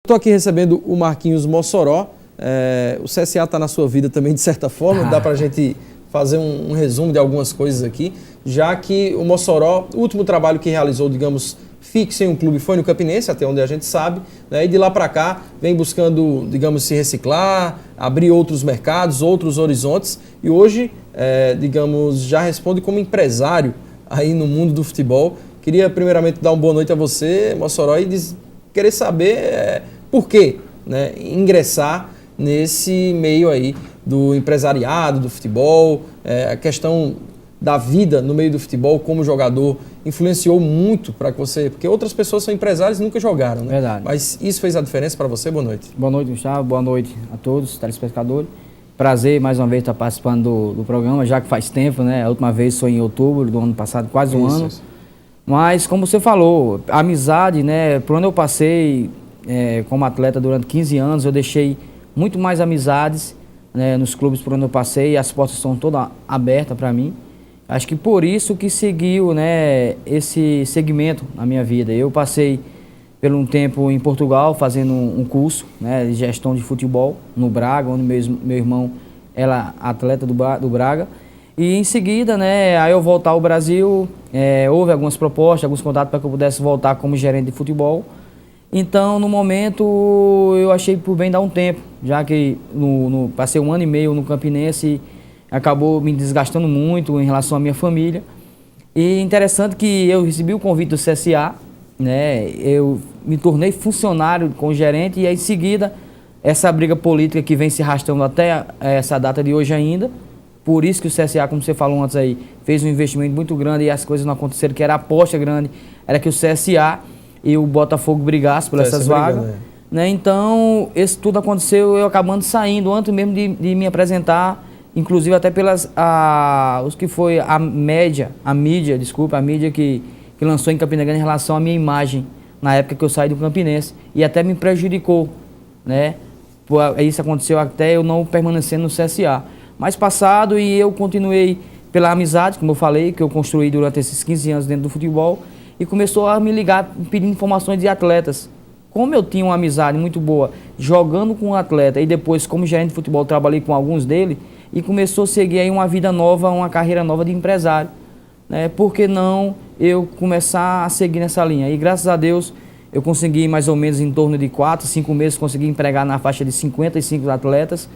Estou aqui recebendo o Marquinhos Mossoró. O CSA está na sua vida também, de certa forma. Dá para a gente fazer um resumo de algumas coisas aqui, já que o Mossoró, o último trabalho que realizou, digamos, fixo em um clube foi no Campinense, até onde a gente sabe, né? E de lá para cá vem buscando, digamos, se reciclar, abrir outros mercados, outros horizontes. E hoje, digamos, já responde como empresário aí no mundo do futebol. Queria primeiramente dar uma boa noite a você, Mossoró, e querer saber por que, né, ingressar nesse meio aí do empresariado, do futebol, a questão da vida no meio do futebol como jogador influenciou muito para que você, porque outras pessoas são empresários e nunca jogaram, né? Verdade. Mas isso fez a diferença para você? Boa noite. Boa noite, Gustavo. Boa noite a todos os telespectadores. Prazer mais uma vez estar participando do programa, já que faz tempo, né? A última vez foi em outubro do ano passado, quase um ano. Isso. Mas como você falou, a amizade, né? Por onde eu passei como atleta durante 15 anos, eu deixei muito mais amizades, né, nos clubes por onde eu passei, e as portas estão todas abertas para mim. Acho que por isso que seguiu, né, esse segmento na minha vida. Eu passei por um tempo em Portugal fazendo um curso, né, de gestão de futebol no Braga, onde meu irmão era atleta do Braga. E em seguida, né, aí eu voltar ao Brasil, houve algumas propostas, alguns contatos para que eu pudesse voltar como gerente de futebol. Então, no momento, eu achei por bem dar um tempo, já que passei 1 ano e meio no Campinense, acabou me desgastando muito em relação à minha família. E interessante que eu recebi o convite do CSA, né? Eu me tornei funcionário com o gerente e aí, em seguida, essa briga política que vem se arrastando até essa data de hoje ainda. Por isso que o CSA, como você falou antes aí, fez um investimento muito grande e as coisas não aconteceram, que era a aposta grande, era que o CSA e o Botafogo brigassem por essas vagas. Né? Então, isso tudo aconteceu, eu acabando saindo, antes mesmo de me apresentar, inclusive até os que foi a mídia que lançou em Campina Grande em relação à minha imagem, na época que eu saí do Campinense, e até me prejudicou, né? Isso aconteceu até eu não permanecer no CSA. Mas passado, e eu continuei pela amizade, como eu falei, que eu construí durante esses 15 anos dentro do futebol, e começou a me ligar pedindo informações de atletas. Como eu tinha uma amizade muito boa jogando com um atleta e depois como gerente de futebol trabalhei com alguns deles, e começou a seguir aí uma vida nova, uma carreira nova de empresário. Né? Por que não eu começar a seguir nessa linha? E graças a Deus eu consegui mais ou menos em torno de 4, 5 meses, consegui empregar na faixa de 55 atletas.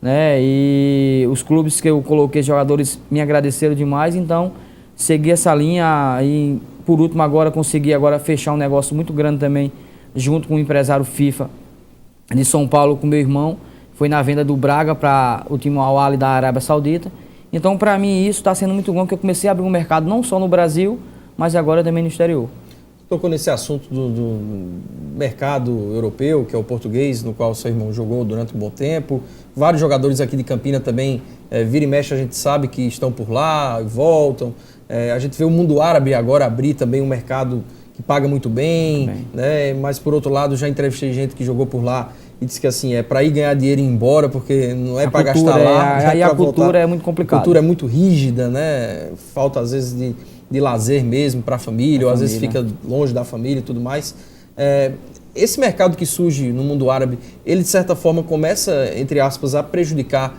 Né? E os clubes que eu coloquei jogadores me agradeceram demais, então segui essa linha e por último agora consegui fechar um negócio muito grande também junto com o empresário FIFA de São Paulo com meu irmão, foi na venda do Braga para o time Al Ahly da Arábia Saudita. Então para mim isso está sendo muito bom, porque eu comecei a abrir um mercado não só no Brasil, mas agora também no exterior. Tocou nesse assunto do mercado europeu, que é o português, no qual seu irmão jogou durante um bom tempo. Vários jogadores aqui de Campina também, vira e mexe, a gente sabe que estão por lá e voltam. A gente vê o mundo árabe agora abrir também um mercado que paga muito bem, né? Mas por outro lado, já entrevistei gente que jogou por lá e disse que assim, é para ir ganhar dinheiro e ir embora, porque não é para gastar lá. Aí a cultura é muito complicada. A cultura é muito rígida, né? Falta às vezes de lazer mesmo para a família, ou às vezes fica longe da família e tudo mais. Esse mercado que surge no mundo árabe, ele de certa forma começa, entre aspas, a prejudicar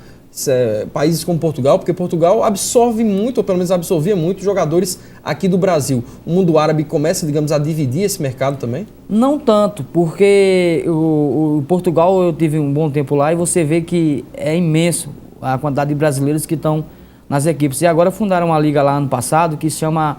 países como Portugal, porque Portugal absorve muito, ou pelo menos absorvia muito, jogadores aqui do Brasil. O mundo árabe começa, digamos, a dividir esse mercado também? Não tanto, porque o Portugal eu tive um bom tempo lá e você vê que é imenso a quantidade de brasileiros que estão nas equipes. E agora fundaram uma liga lá ano passado que se chama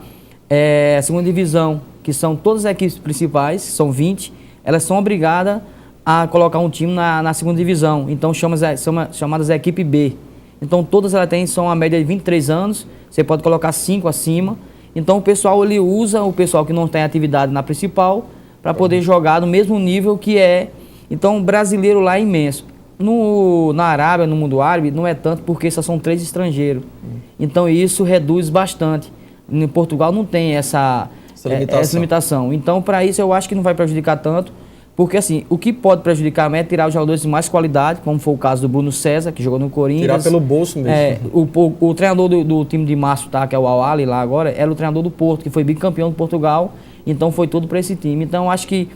Segunda Divisão, que são todas as equipes principais, são 20, elas são obrigadas a colocar um time na segunda divisão, então são chamadas equipe B. Então todas elas são a média de 23 anos, você pode colocar 5 acima. Então o pessoal ele usa o pessoal que não tem atividade na principal para poder jogar no mesmo nível que é. Então o brasileiro lá é imenso. Na Arábia, no mundo árabe, não é tanto porque só são 3 estrangeiros. Então isso reduz bastante. Em Portugal não tem essa limitação. Então para isso eu acho que não vai prejudicar tanto. Porque assim, o que pode prejudicar é tirar os jogadores de mais qualidade, como foi o caso do Bruno César, que jogou no Corinthians. Tirar pelo bolso mesmo. O treinador do time de Márcio, que é o Al Ahly lá agora, era o treinador do Porto, que foi bicampeão de Portugal, então foi todo para esse time. Então acho que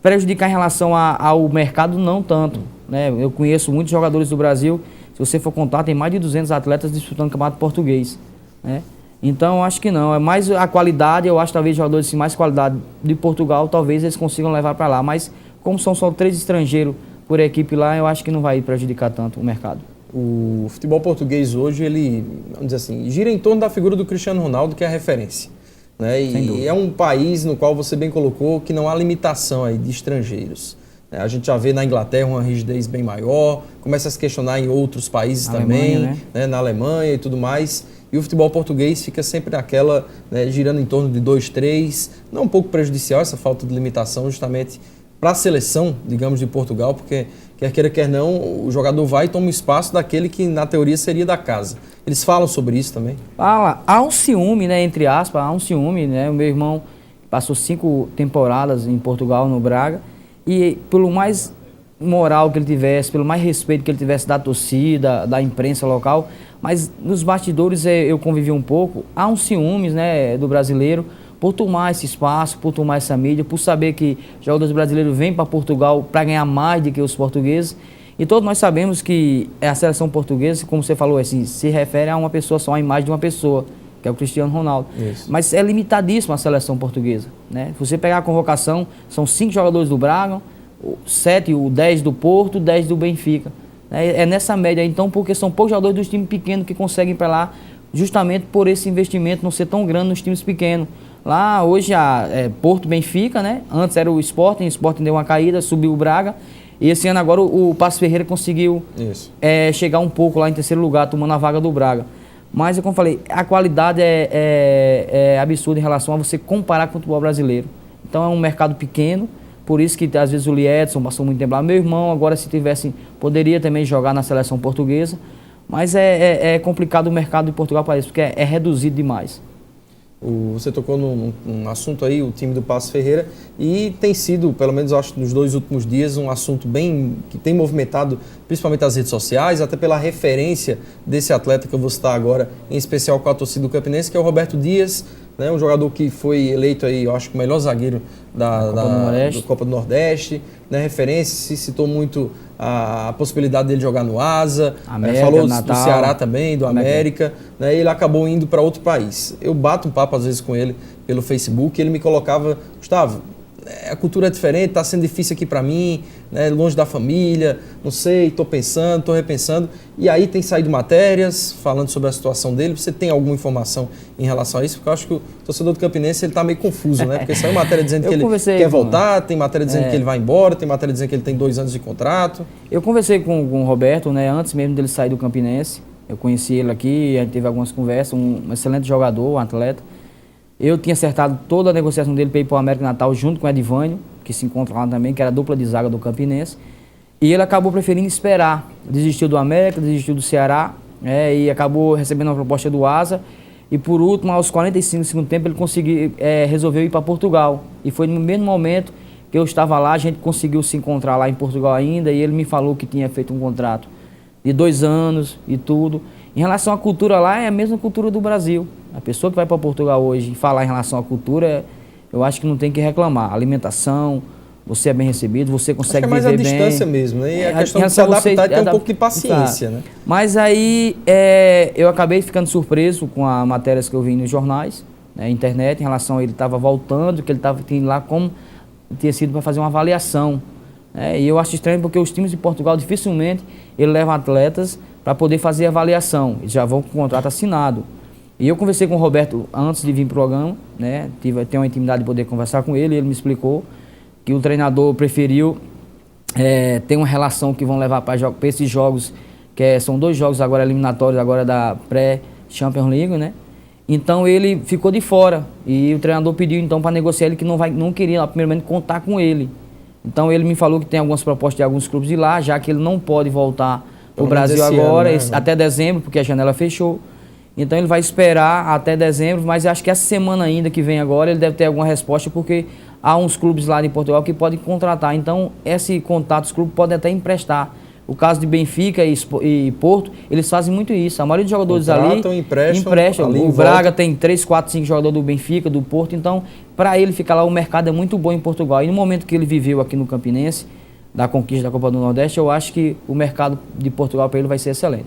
prejudicar em relação ao mercado, não tanto, né? Eu conheço muitos jogadores do Brasil, se você for contar, tem mais de 200 atletas disputando o campeonato português, né? Então, eu acho que não. É mais a qualidade, eu acho talvez jogadores de mais qualidade de Portugal, talvez eles consigam levar para lá. Mas, como são só 3 estrangeiros por equipe lá, eu acho que não vai prejudicar tanto o mercado. O futebol português hoje, ele, vamos dizer assim, gira em torno da figura do Cristiano Ronaldo, que é a referência, né? E é um país no qual você bem colocou que não há limitação aí de estrangeiros. A gente já vê na Inglaterra uma rigidez bem maior, começa a se questionar em outros países também, Alemanha, né? Na Alemanha e tudo mais. E o futebol português fica sempre naquela, né, girando em torno de 2, 3. Não um pouco prejudicial essa falta de limitação, justamente para a seleção, digamos, de Portugal, porque quer queira, quer não, o jogador vai e toma o espaço daquele que, na teoria, seria da casa. Eles falam sobre isso também? Há um ciúme, né, entre aspas, há um ciúme, né? O meu irmão passou 5 temporadas em Portugal, no Braga, e pelo mais moral que ele tivesse, pelo mais respeito que ele tivesse da torcida, da imprensa local, mas nos bastidores eu convivi um pouco, há uns ciúmes, né, do brasileiro, por tomar esse espaço, por tomar essa mídia, por saber que jogadores brasileiros vêm para Portugal para ganhar mais do que os portugueses. E todos nós sabemos que a seleção portuguesa, como você falou, assim, se refere a uma pessoa só, a imagem de uma pessoa, que é o Cristiano Ronaldo. Isso. Mas é limitadíssima a seleção portuguesa, né? Se você pegar a convocação, são 5 jogadores do Braga, 7, o 10 do Porto, 10 do Benfica. É nessa média, então, porque são poucos jogadores dos times pequenos que conseguem ir para lá, justamente por esse investimento não ser tão grande nos times pequenos. Lá, hoje, Porto, Benfica, né? Antes era o Sporting deu uma caída, subiu o Braga. E esse ano agora o Paços Ferreira conseguiu chegar um pouco lá em terceiro lugar, tomando a vaga do Braga. Mas, como eu falei, a qualidade é absurda em relação a você comparar com o futebol brasileiro. Então é um mercado pequeno, por isso que às vezes o Liedson passou muito tempo lá. Meu irmão, agora se tivesse, poderia também jogar na seleção portuguesa. Mas é complicado o mercado de Portugal para isso, porque é reduzido demais. Você tocou num assunto aí, o time do Paços Ferreira, e tem sido, pelo menos acho nos 2 últimos dias, um assunto bem que tem movimentado principalmente as redes sociais, até pela referência desse atleta que eu vou citar agora, em especial com a torcida do Campinense, que é o Roberto Dias, né, um jogador que foi eleito aí, eu acho que o melhor zagueiro da Copa do Nordeste, né, referência, se citou muito a possibilidade dele jogar no Asa, falou do Ceará também, do América, né, e ele acabou indo para outro país. Eu bato um papo às vezes com ele pelo Facebook, e ele me colocava, Gustavo, a cultura é diferente, está sendo difícil aqui para mim, né, longe da família, não sei, estou pensando, estou repensando. E aí tem saído matérias falando sobre a situação dele. Você tem alguma informação em relação a isso? Porque eu acho que o torcedor do Campinense está meio confuso, né? Porque saiu matéria dizendo que ele quer voltar, tem matéria dizendo que ele vai embora, tem matéria dizendo que ele tem 2 anos de contrato. Eu conversei com o Roberto, né, antes mesmo dele sair do Campinense. Eu conheci ele aqui, a gente teve algumas conversas, um excelente jogador, um atleta. Eu tinha acertado toda a negociação dele para ir para o América Natal junto com o Edivânio, que se encontra lá também, que era a dupla de zaga do Campinense. E ele acabou preferindo esperar. Desistiu do América, desistiu do Ceará, e acabou recebendo uma proposta do Asa. E por último, aos 45 do segundo tempo, ele conseguiu, resolveu ir para Portugal. E foi no mesmo momento que eu estava lá, a gente conseguiu se encontrar lá em Portugal ainda, e ele me falou que tinha feito um contrato de 2 anos e tudo. Em relação à cultura lá, é a mesma cultura do Brasil. A pessoa que vai para Portugal hoje e falar em relação à cultura, eu acho que não tem que reclamar. Alimentação, você é bem recebido, você consegue viver bem. É mais a distância mesmo, né? E a questão de se adaptar e ter um pouco de paciência, né? Mas aí eu acabei ficando surpreso com as matérias que eu vi nos jornais, né, internet, em relação a ele estava voltando, que ele estava indo lá como tinha sido para fazer uma avaliação. E eu acho estranho porque os times de Portugal dificilmente ele leva atletas para poder fazer avaliação. Eles já vão com o contrato assinado. E eu conversei com o Roberto antes de vir para o programa, né? Tenho uma intimidade de poder conversar com ele, e ele me explicou que o treinador preferiu ter uma relação que vão levar para esses jogos, são 2 jogos agora eliminatórios, agora da pré-Champions League, né? Então ele ficou de fora, e o treinador pediu então para negociar ele que não queria, primeiramente, contar com ele. Então ele me falou que tem algumas propostas de alguns clubes de lá, já que ele não pode voltar para o Brasil agora, ano, né? Até dezembro, porque a janela fechou. Então ele vai esperar até dezembro, mas acho que essa semana ainda que vem agora ele deve ter alguma resposta, porque há uns clubes lá de Portugal que podem contratar. Então esse contato, os clubes podem até emprestar O caso de Benfica e Porto, eles fazem muito isso. A maioria dos jogadores ali emprestam. Ali o Braga tem 3, 4, 5 jogadores do Benfica, do Porto. Então, para ele ficar lá, o mercado é muito bom em Portugal. E no momento que ele viveu aqui no Campinense, da conquista da Copa do Nordeste, eu acho que o mercado de Portugal para ele vai ser excelente.